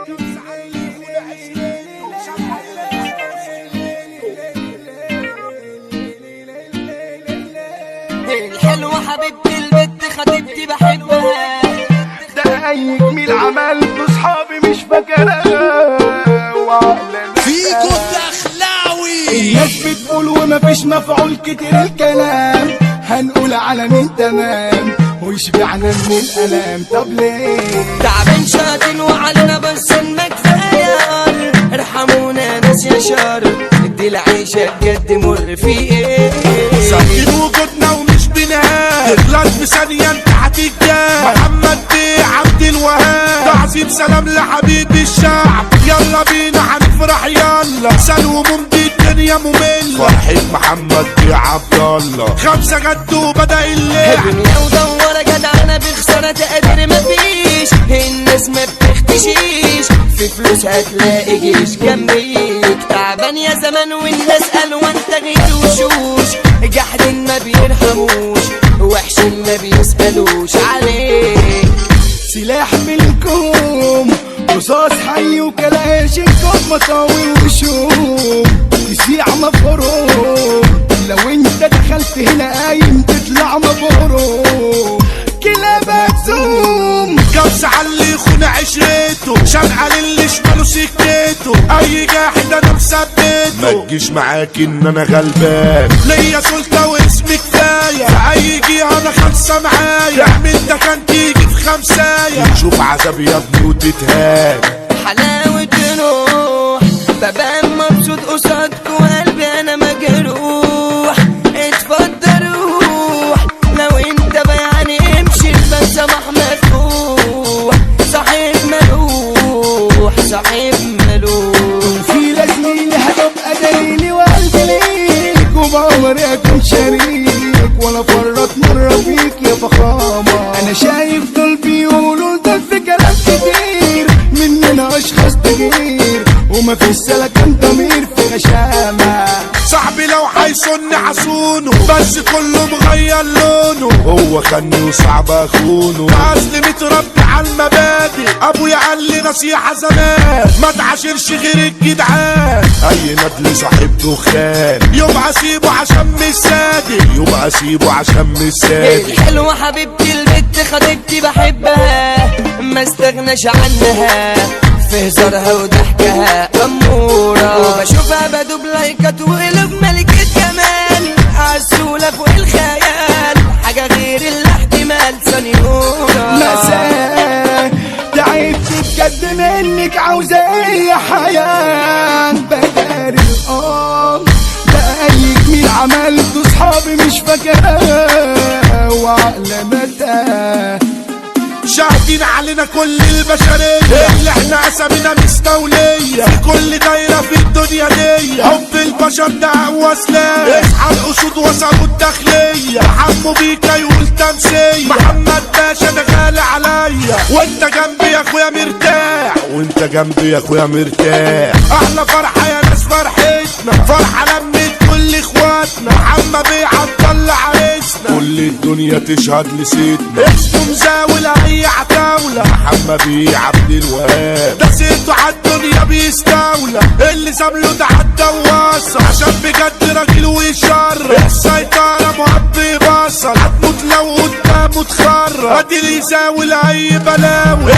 الحلوة حبيبتي البت خطيبتي بحبها. ده اي جميل عملته صحابي مش فاكرها فيكو الدخلاوي. الناس بتقول ومفيش مفعول كتير الكلام، هنقول على مين تمام ويشبعنا من الالام. طب ليه تعبان شاطن وعلينا بس ما كفايه، ارحمونا ناس يا شر، ادي العيشه بجد مر في ايه. ساكن وجودنا ومش بنهاية، تغلط في ثانية انت هتتجاه. محمد بيه عبد الوهاب، تعظيم سلام لحبيب الشعب. يلا بينا هنفرح يلا، سال هموم دي الدنيا مملة. فرحة محمد بيه عبد الله، 5 جد وبدأ الليل. الدنيا ودورة جدعانة بخسارة تقدير مفيش، الناس ما بتختشيش، في فلوس هتلاقي جيش جنبيك. تعبان يا زمان والناس قالوا انت غير وشوش، جحدين ما بيرحموش، وحشين ما بيسألوش عليك. سلاح بالكوم رصاص حي وكلاش الكوم مطاوي وشوم تسيع مفروم. لو انت دخلت هنا قايم تطلع مبروم، كلابك زوم. كبس على اللي يخون عشرته، شنقل اللي شماله سكته. اي جاحد انا مثبته، ما تجيش معاك ان انا غلبان. ليا سلطة واسمي كفاية، في اي جهة انا خمسة معايا. اعمل ده كان تيجي في خمساية، شوف عذاب يا ابني وتتهان. حلاوة روح ببقى مبسوط قصادك وقلبي انا مجروح. اتفضل روح لو انت بيعني امشي، البسمح مفتوح. صاحب ملوح صاحب ملوح، في لازميني هتبقى دليلي وقلبي ليك، وبعمري اكون شريك ولا فرط مرة فيك يا فخامة. انا شايف دول بيقولوا ده في كلام كتير، مننا اشخاص تغير ومفيش سلكان ضمير في غشامة. صاحبي لو هيصن حصونه، بس كله مغير لونه. هو خني وصعب اخونه، اصل متربي على المبادئ. ابويا قال لي نصيحة زمان، ما تعاشرش غير الجدعان. اي ندل صاحب دخان، يبقى سيبه عشان مش صادق. يبقى سيبه عشان مش صادق. الحلوة حبيبتي البت خطيبتي بحبها، ما استغناش عنها في هزارها وضحكها أمورة. وبشوفها بدوب لايكات وقلب ملكة جمال، عسولة فوق الخيال، حاجة غير الاحتمال سنيورة. مساء تعبت بجد منك، عاوزة ايه يا حياة بداري ده اي جميل عملته صحابي مش فاكرها وعقل متى. شاهدين علينا كل البشرية، اللي احنا اسامينا مستولية في كل دايرة في الدنيا دي. حب البشر ده اقوى سلاح، اصحى الاسود وصلوا الداخلية. حمو بيكا يقول تمثيل، محمد باشا ده غالي عليا. وانت جنبي يا اخويا مرتاح، وانت جنبي يا اخويا مرتاح. احلى فرحة يا ناس فرحتنا، فرحة لمت كل اخواتنا. محمد بيه عبد الله عريسنا، كل الدنيا تشهد لسيدنا. اسمه مزاول اي عتاولة، محمد بيه عبد الوهاب. ده سيرته عالدنيا بيستولى، اللي سابله ده عالدواسة. عشان بجد راجل ويشرف، السيطرة معبي بصل. هتموت لو قدامه تخرف، ادي اللي يزاول اي بلاوي.